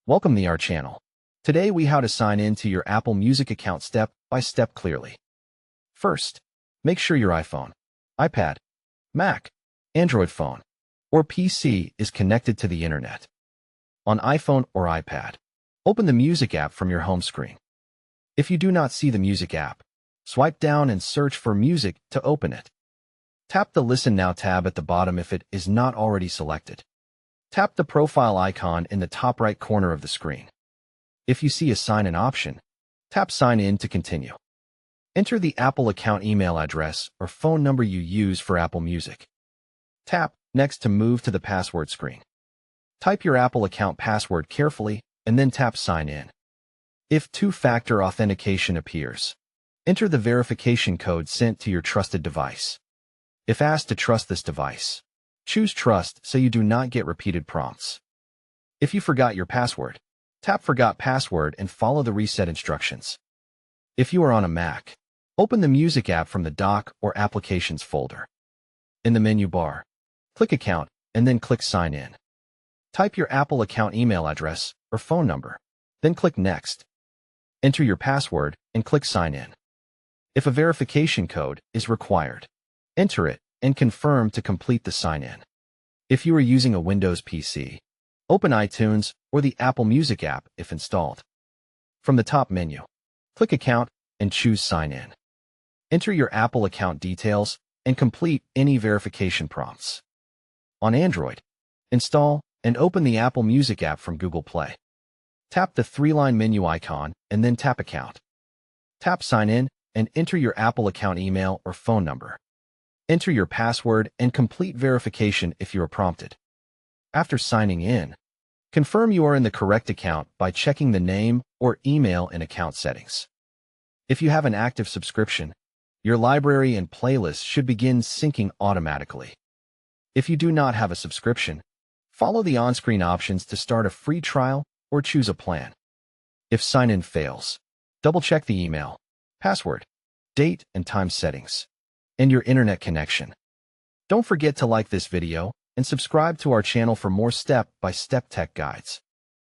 Welcome to our channel. Today we how to sign in to your Apple Music account step by step clearly. First, make sure your iPhone, iPad, Mac, Android phone, or PC is connected to the internet. On iPhone or iPad, open the Music app from your home screen. If you do not see the Music app, swipe down and search for Music to open it. Tap the Listen Now tab at the bottom if it is not already selected. Tap the profile icon in the top right corner of the screen. If you see a Sign In option, tap Sign In to continue. Enter the Apple account email address or phone number you use for Apple Music. Tap Next to move to the password screen. Type your Apple account password carefully and then tap Sign In. If two-factor authentication appears, enter the verification code sent to your trusted device. If asked to trust this device, choose Trust so you do not get repeated prompts. If you forgot your password, tap Forgot Password and follow the reset instructions. If you are on a Mac, open the Music app from the Dock or Applications folder. In the menu bar, click Account and then click Sign In. Type your Apple account email address or phone number, then click Next. Enter your password and click Sign In. If a verification code is required, enter it and confirm to complete the sign-in. If you are using a Windows PC, open iTunes or the Apple Music app if installed. From the top menu, click Account and choose Sign In. Enter your Apple account details and complete any verification prompts. On Android, install and open the Apple Music app from Google Play. Tap the three-line menu icon and then tap Account. Tap Sign In and enter your Apple account email or phone number. Enter your password and complete verification if you are prompted. After signing in, confirm you are in the correct account by checking the name or email in account settings. If you have an active subscription, your library and playlist should begin syncing automatically. If you do not have a subscription, follow the on-screen options to start a free trial or choose a plan. If sign-in fails, double-check the email, password, date and time settings, and your internet connection. Don't forget to like this video and subscribe to our channel for more step-by-step tech guides.